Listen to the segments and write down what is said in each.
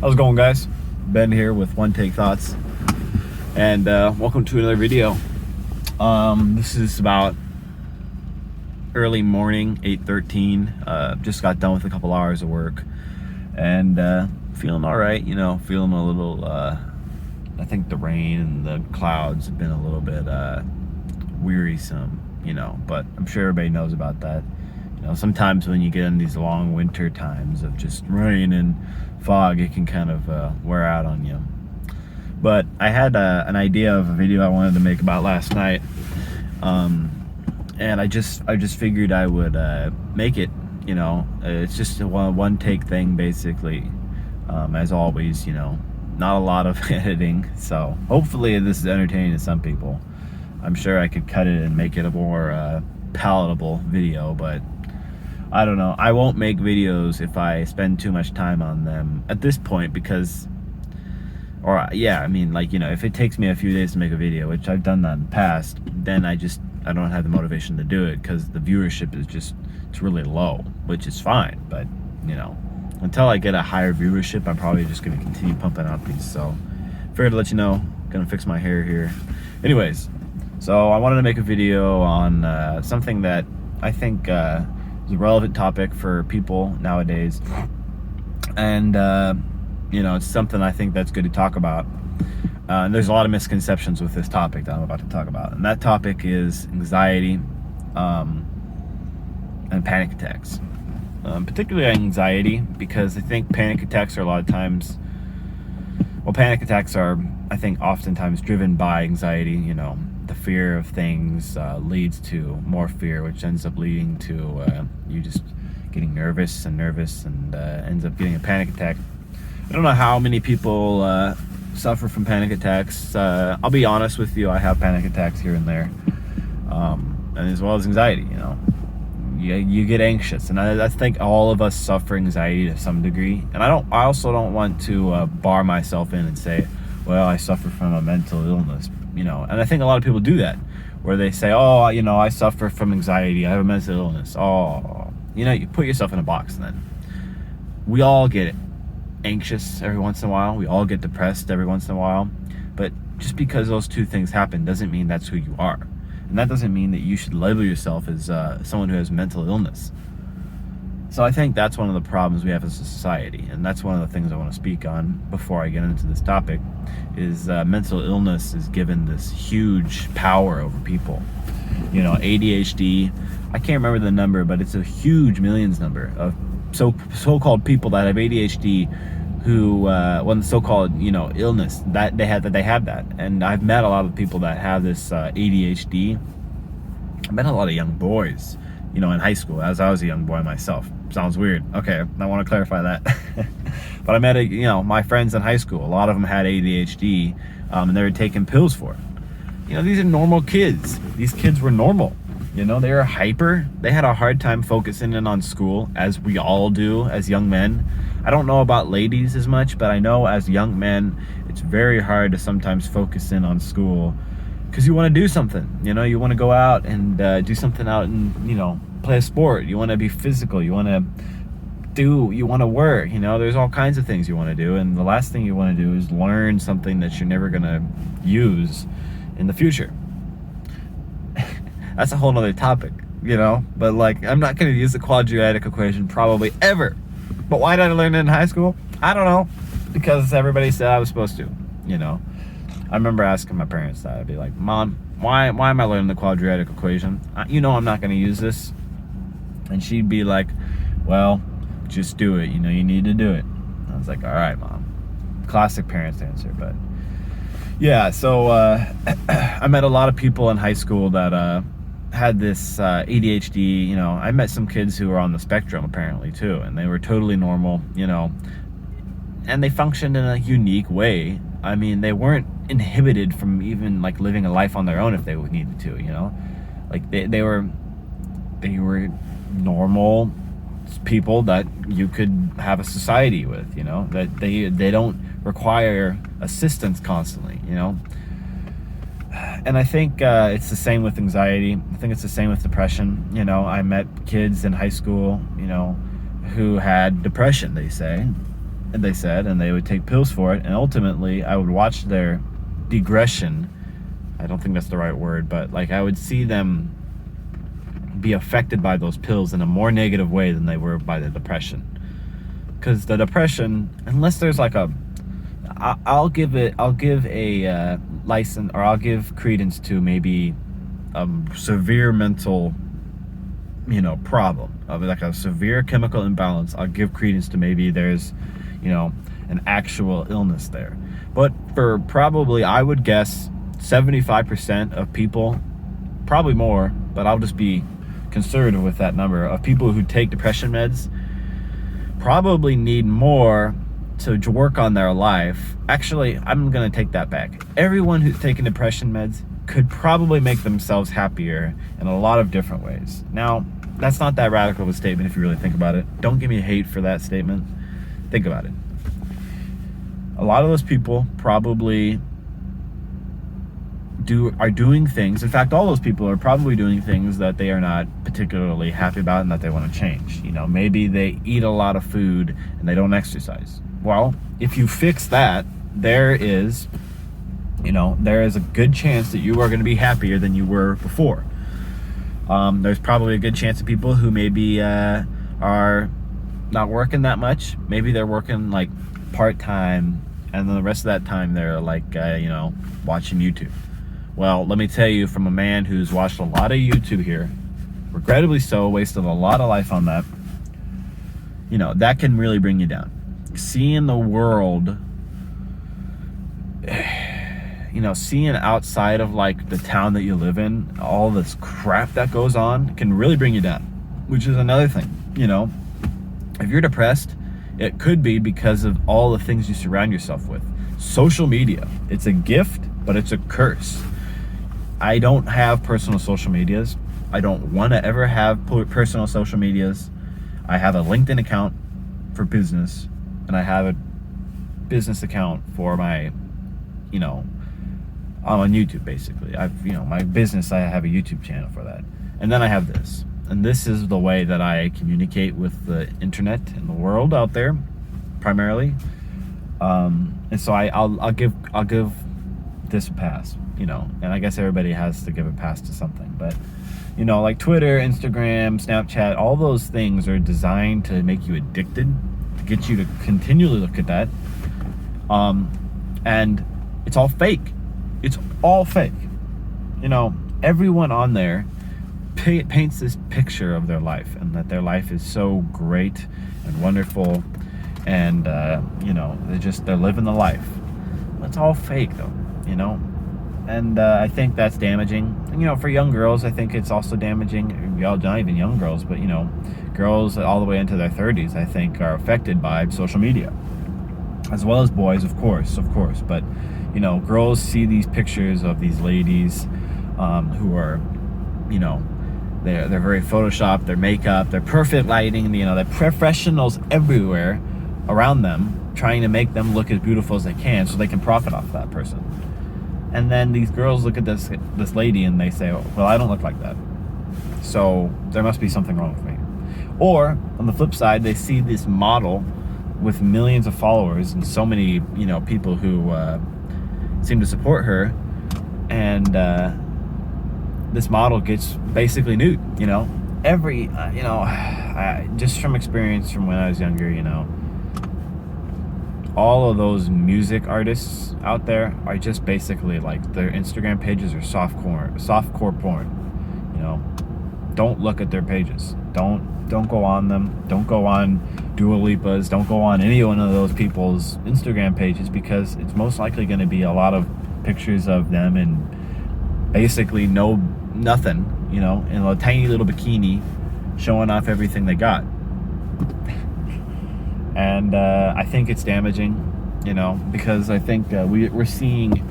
How's it going, guys? Ben here with One Take Thoughts, and welcome to another video. This is about early morning, 8:13. Just got done with a couple hours of work, and feeling all right. Feeling a little. I think the rain and the clouds have been a little bit wearisome. But I'm sure everybody knows about that. Sometimes when you get in these long winter times of just rain and fog, it can kind of wear out on you. But I had an idea of a video I wanted to make about last night, and I just figured I would make it. It's just a one take thing, basically. As always, not a lot of editing, so hopefully this is entertaining to some people. I'm sure I could cut it and make it a more palatable video, but I don't know. I won't make videos if I spend too much time on them at this point, because, if it takes me a few days to make a video, which I've done that in the past, then I don't have the motivation to do it, because the viewership is it's really low, which is fine. But, until I get a higher viewership, I'm probably just going to continue pumping out these. So, figured to let you know. Gonna fix my hair here. Anyways, so I wanted to make a video on something that I think is a relevant topic for people nowadays, and it's something I think that's good to talk about. And there's a lot of misconceptions with this topic that I'm about to talk about, and that topic is anxiety and panic attacks. Particularly anxiety, because I think panic attacks are panic attacks are, I think, oftentimes driven by anxiety. The fear of things leads to more fear, which ends up leading to you just getting nervous and ends up getting a panic attack. I don't know how many people suffer from panic attacks. I'll be honest with you, I have panic attacks here and there, and as well as anxiety. You get anxious, and I think all of us suffer anxiety to some degree. And I also don't want to bar myself in and say, well, I suffer from a mental illness. And I think a lot of people do that, where they say, oh, I suffer from anxiety, I have a mental illness. Oh, you put yourself in a box. And then we all get anxious every once in a while. We all get depressed every once in a while. But just because those two things happen doesn't mean that's who you are. And that doesn't mean that you should label yourself as someone who has mental illness. So I think that's one of the problems we have as a society, and that's one of the things I want to speak on before I get into this topic, is mental illness is given this huge power over people. ADHD, I can't remember the number, but it's a huge millions number of so-called people that have ADHD who, the so-called, illness, that they have that. And I've met a lot of people that have this ADHD. I met a lot of young boys, in high school, as I was a young boy myself. Sounds weird. Okay, I want to clarify that. But I met my friends in high school. A lot of them had ADHD, and they were taking pills for it. These are normal kids. These kids were normal. They were hyper. They had a hard time focusing in on school, as we all do as young men. I don't know about ladies as much, but I know as young men, it's very hard to sometimes focus in on school, because you want to do something. You want to go out and do something out and, play a sport. You want to be physical. You want to work. There's all kinds of things you want to do. And the last thing you want to do is learn something that you're never going to use in the future. That's a whole nother topic, but I'm not going to use the quadratic equation probably ever. But why did I learn it in high school? I don't know, because everybody said I was supposed to. I remember asking my parents that. I'd be like, Mom, why am I learning the quadratic equation? I'm not going to use this. And she'd be like, well, just do it. You need to do it. I was like, all right, Mom. Classic parents answer. But yeah, so I met a lot of people in high school that had this ADHD. I met some kids who were on the spectrum apparently too, and they were totally normal, and they functioned in a unique way. They weren't inhibited from even living a life on their own if they needed to. They were normal people that you could have a society with. That they don't require assistance constantly. And I think it's the same with anxiety. I think it's the same with depression. I met kids in high school, who had depression, they say. and they said, and they would take pills for it, and ultimately I would watch their degression. I don't think that's the right word, but like I would see them be affected by those pills in a more negative way than they were by the depression. Because the depression, unless there's like I'll give a license, or I'll give credence to maybe a severe mental, problem of like a severe chemical imbalance. I'll give credence to maybe there's, an actual illness there. But for probably, I would guess 75% of people, probably more, but I'll just be conservative with that number, of people who take depression meds probably need more to work on their life. Actually, I'm gonna take that back. Everyone who's taking depression meds could probably make themselves happier in a lot of different ways. Now, that's not that radical of a statement if you really think about it. Don't give me hate for that statement. Think about it. A lot of those people probably are doing things. In fact, all those people are probably doing things that they are not particularly happy about and that they want to change. Maybe they eat a lot of food and they don't exercise. Well, if you fix that, there is a good chance that you are going to be happier than you were before. There's probably a good chance of people who maybe are not working that much. Maybe they're working like part-time, and then the rest of that time they're like, watching YouTube. Well, let me tell you, from a man who's watched a lot of YouTube here, regrettably so, wasted a lot of life on that, that can really bring you down. Seeing the world, seeing outside of like the town that you live in, all this crap that goes on can really bring you down, which is another thing. If you're depressed, it could be because of all the things you surround yourself with. Social media, it's a gift, but it's a curse. I don't have personal social medias. I don't want to ever have personal social medias. I have a LinkedIn account for business, and I have a business account for my, I'm on YouTube basically. My business, I have a YouTube channel for that. And then I have this. And this is the way that I communicate with the internet and the world out there, primarily. And so I'll give this a pass, and I guess everybody has to give a pass to something. But, like Twitter, Instagram, Snapchat, all those things are designed to make you addicted, to get you to continually look at that. And it's all fake. It's all fake. Everyone on there paints this picture of their life, and that their life is so great and wonderful, and they're living the life. It's all fake though, and I think that's damaging. And, for young girls, I think it's also damaging. Not even young girls, but girls all the way into their 30s, I think, are affected by social media, as well as boys, of course. But girls see these pictures of these ladies who are, they're very photoshopped, their makeup, their perfect lighting, they're professionals everywhere around them, trying to make them look as beautiful as they can so they can profit off that person. And then these girls look at this lady and they say, well, I don't look like that, so there must be something wrong with me. Or on the flip side, they see this model with millions of followers and so many people who seem to support her, and this model gets basically nude. Just from experience from when I was younger, all of those music artists out there are just basically like, their Instagram pages are softcore porn. Don't look at their pages. Don't go on them. Don't go on Dua Lipa's. Don't go on any one of those people's Instagram pages, because it's most likely going to be a lot of pictures of them in basically nothing, in a tiny little bikini, showing off everything they got. And I think it's damaging, because I think we're seeing,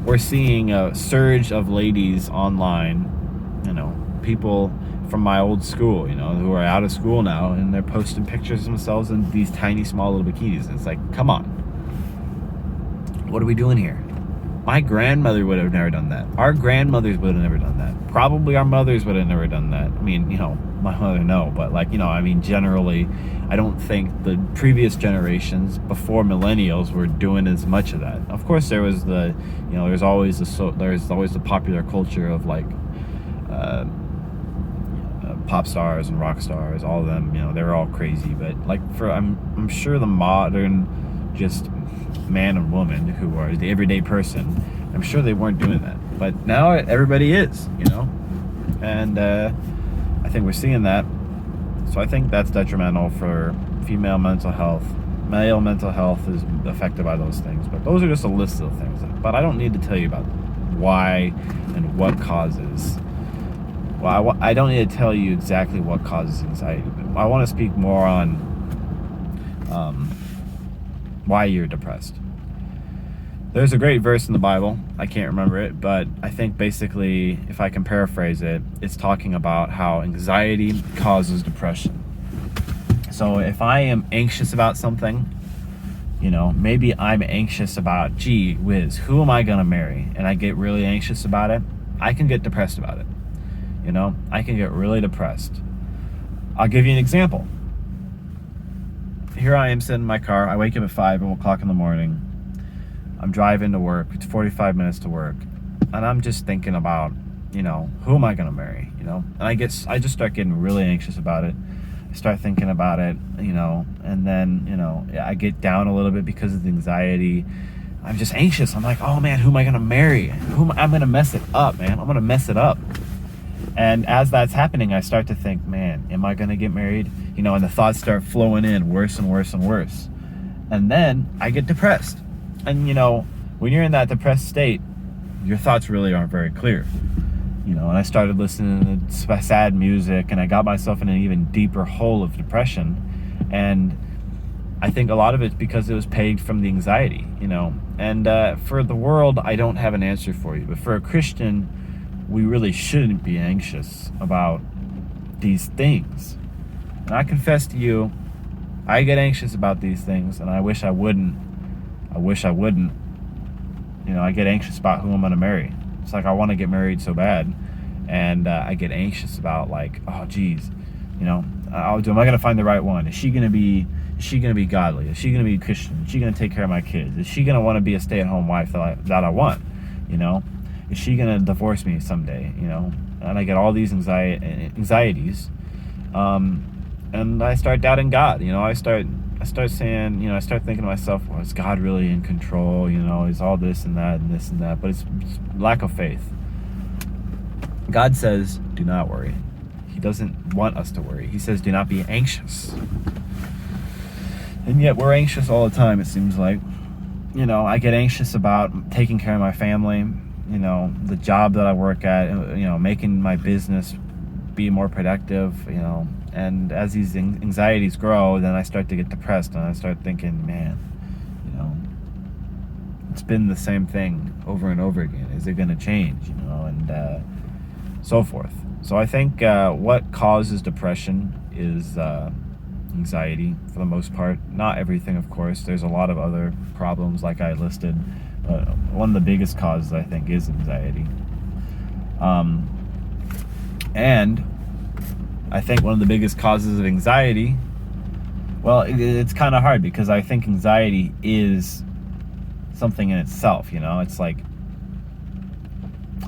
we're seeing a surge of ladies online, people from my old school, who are out of school now, and they're posting pictures of themselves in these tiny, small little bikinis. And it's like, come on, what are we doing here? My grandmother would have never done that. Our grandmothers would have never done that. Probably our mothers would have never done that. I mean, my mother, no, but like, I mean, generally, I don't think the previous generations before millennials were doing as much of that. Of course, there was there's always the popular culture of like pop stars and rock stars, all of them, they're all crazy. But like I'm sure the modern just man and woman who are the everyday person, I'm sure they weren't doing that. But now everybody is, and I think we're seeing that. So I think that's detrimental for female mental health. Male mental health is affected by those things, but those are just a list of things. But I don't need to tell you about why and what causes. Well, I don't need to tell you exactly what causes anxiety, but I want to speak more on why you're depressed. There's a great verse in the Bible. I can't remember it, but I think basically, if I can paraphrase it, it's talking about how anxiety causes depression. So if I am anxious about something, maybe I'm anxious about, gee whiz, who am I going to marry? And I get really anxious about it. I can get depressed about it. I can get really depressed. I'll give you an example. Here I am sitting in my car. I wake up at 5 o'clock in the morning. I'm driving to work. It's 45 minutes to work. And I'm just thinking about, who am I going to marry? And I just start getting really anxious about it. I start thinking about it, and then, I get down a little bit because of the anxiety. I'm just anxious. I'm like, oh man, who am I going to marry? I'm going to mess it up, man. I'm going to mess it up. And as that's happening, I start to think, man, am I going to get married? And the thoughts start flowing in worse and worse and worse. And then I get depressed. And, when you're in that depressed state, your thoughts really aren't very clear. And I started listening to sad music, and I got myself in an even deeper hole of depression. And I think a lot of it's because it was pegged from the anxiety, And for the world, I don't have an answer for you. But for a Christian, we really shouldn't be anxious about these things. And I confess to you, I get anxious about these things, and I wish I wouldn't. I get anxious about who I'm going to marry. It's like I want to get married so bad, and I get anxious about like, oh geez, am I going to find the right one? Is she going to be godly? Is she going to be Christian? Is she going to take care of my kids? Is she going to want to be a stay-at-home wife that I want? Is she going to divorce me someday? And I get all these anxieties, and I start doubting God. I start saying, I start thinking to myself, well, is God really in control? Is all this and that and this and that? But it's lack of faith. God says, do not worry. He doesn't want us to worry. He says, do not be anxious. And yet we're anxious all the time, it seems like. I get anxious about taking care of my family, the job that I work at, making my business be more productive, and as these anxieties grow, then I start to get depressed, and I start thinking, man, it's been the same thing over and over again. Is it going to change, and so forth. So I think what causes depression is anxiety for the most part. Not everything, of course. There's a lot of other problems like I listed. One of the biggest causes, I think, is anxiety. And I think one of the biggest causes of anxiety, well, it's kind of hard because I think anxiety is something in itself, It's like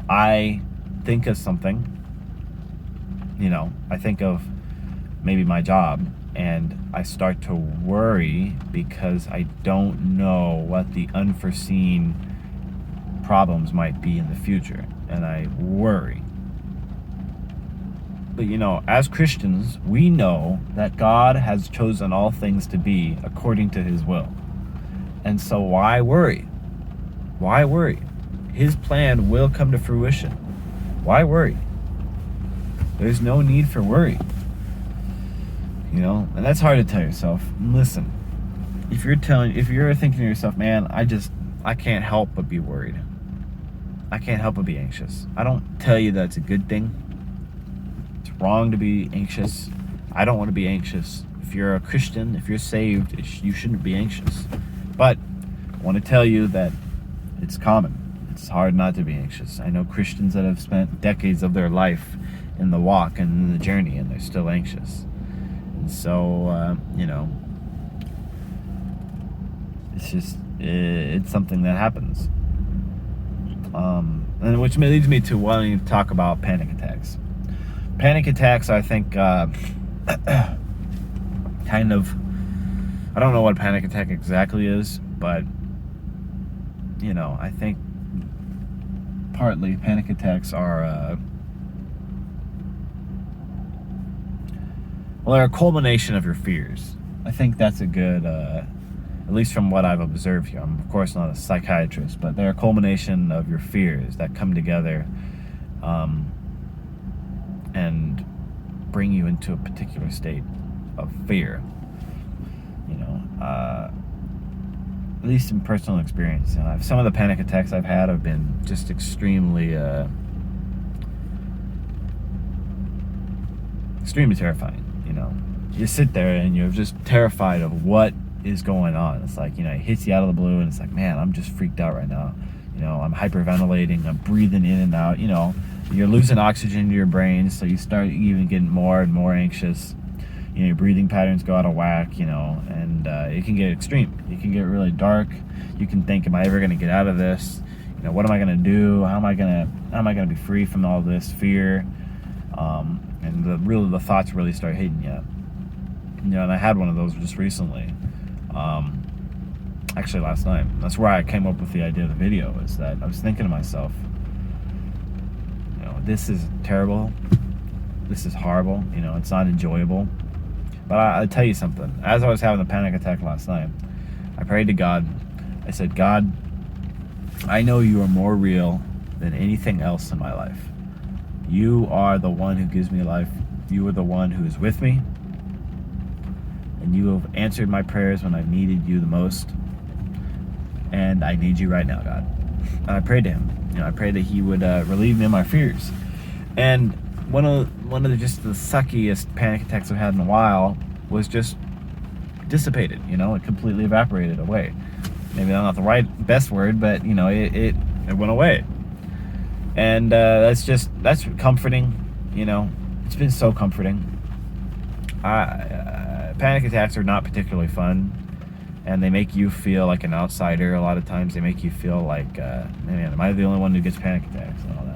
I think of something, I think of maybe my job, and I start to worry because I don't know what the unforeseen problems might be in the future, and I worry. But as Christians, we know that God has chosen all things to be according to his will. And so why worry? Why worry? His plan will come to fruition. Why worry? There's no need for worry. And that's hard to tell yourself. Listen, if you're thinking to yourself, man, I can't help but be worried. I can't help but be anxious. I don't tell you that's a good thing. It's wrong to be anxious. I don't want to be anxious. If you're a Christian, if you're saved, you shouldn't be anxious. But I want to tell you that it's common. It's hard not to be anxious. I know Christians that have spent decades of their life in the walk and in the journey, and they're still anxious. And so, it's something that happens. And which leads me to wanting to talk about panic attacks. Panic attacks, I think, kind of, I don't know what a panic attack exactly is, but, I think partly panic attacks are, they're a culmination of your fears. I think that's a good, at least from what I've observed here. I'm, of course, not a psychiatrist, but they're a culmination of your fears that come together and bring you into a particular state of fear. At least in personal experience. Some of the panic attacks I've had have been just extremely terrifying. You sit there and you're just terrified of what is going on. It's like, it hits you out of the blue, and it's like, man, I'm just freaked out right now. I'm hyperventilating, I'm breathing in and out. You're losing oxygen to your brain, so you start even getting more and more anxious. Your breathing patterns go out of whack, and it can get extreme. It can get really dark. You can think, am I ever going to get out of this? What am I going to do? How am I going to be free from all this fear? And the thoughts really start hitting you. And I had one of those just recently. Actually last night. That's where I came up with the idea of the video, is that I was thinking to myself, this is terrible. This is horrible. It's not enjoyable. But I'll tell you something. As I was having a panic attack last night, I prayed to God. I said, God, I know you are more real than anything else in my life. You are the one who gives me life. You are the one who is with me. And you have answered my prayers when I've needed you the most. And I need you right now, God. And I prayed to him. I prayed that he would relieve me of my fears. And one of the suckiest panic attacks I've had in a while was just dissipated. It completely evaporated away. Maybe that's not the best word, but it went away. And that's comforting. It's been so comforting. Panic attacks are not particularly fun, and they make you feel like an outsider. A lot of times they make you feel like, man, am I the only one who gets panic attacks and all that?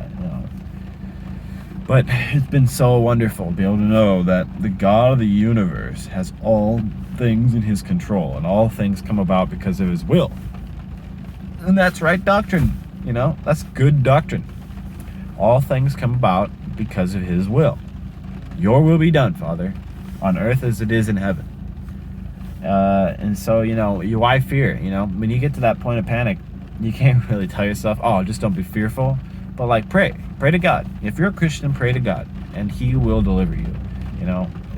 But it's been so wonderful to be able to know that the God of the universe has all things in his control, and all things come about because of his will. And that's right doctrine. That's good doctrine. All things come about because of his will. Your will be done, Father, on earth as it is in heaven. And so, why fear? When you get to that point of panic, you can't really tell yourself, oh, just don't be fearful. But pray to God. If you're a Christian, pray to God, and he will deliver you.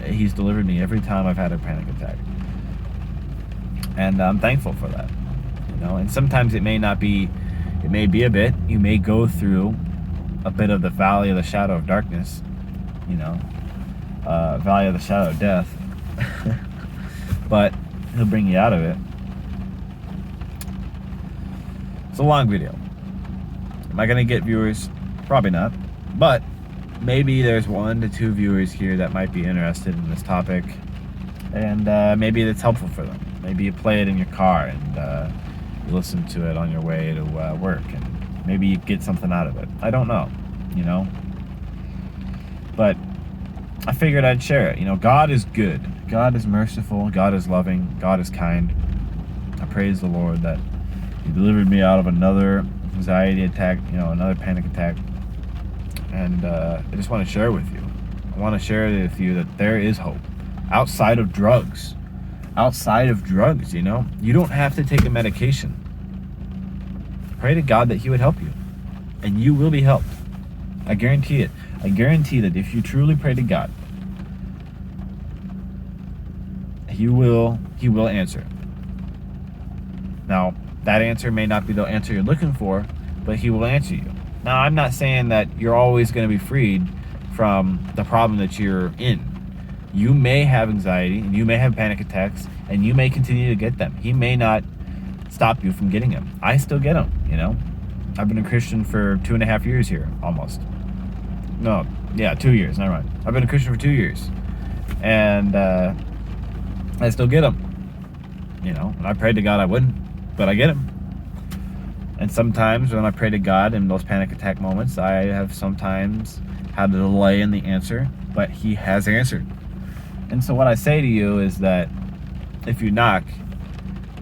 He's delivered me every time I've had a panic attack. And I'm thankful for that. And sometimes it may be a bit. You may go through a bit of the valley of the shadow of darkness, valley of the shadow of death. But he'll bring you out of it. It's a long video. Am I going to get viewers? Probably not. But maybe there's 1 to 2 viewers here that might be interested in this topic. And maybe it's helpful for them. Maybe you play it in your car and you listen to it on your way to work. And maybe you get something out of it. I don't know. But I figured I'd share it. God is good. God is merciful. God is loving. God is kind. I praise the Lord that he delivered me out of another anxiety attack, another panic attack. And I just want to share with you. I want to share with you that there is hope outside of drugs. You don't have to take a medication. Pray to God that he would help you, and you will be helped. I guarantee it. I guarantee that if you truly pray to God, he will answer. Now, that answer may not be the answer you're looking for, but he will answer you. Now, I'm not saying that you're always going to be freed from the problem that you're in. You may have anxiety, and you may have panic attacks, and you may continue to get them. He may not stop you from getting them. I still get them, I've been a Christian for 2.5 years here, almost. No, yeah, 2 years, never mind. I've been a Christian for 2 years. And I still get them. You know, and I prayed to God I wouldn't, but I get them. And sometimes when I pray to God in those panic attack moments, I have sometimes had a delay in the answer, but He has answered. And so what I say to you is that if you knock,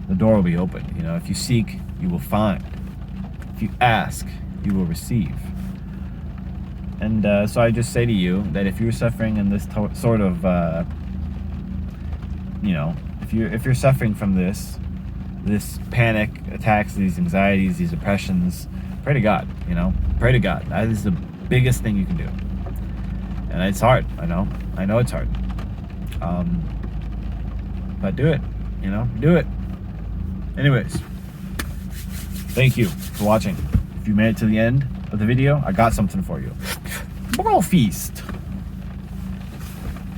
the door will be open. You know, if you seek, you will find. If you ask, you will receive. And so I just say to you that if you're suffering in this sort of, you know, if you're suffering from this panic attacks, these anxieties, these depressions, pray to God. You know, pray to God. That is the biggest thing you can do. And it's hard. I know it's hard. But do it. You know, do it. Anyways, thank you for watching. If you made it to the end of the video, I got something for you. Moral feast.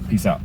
Peace out.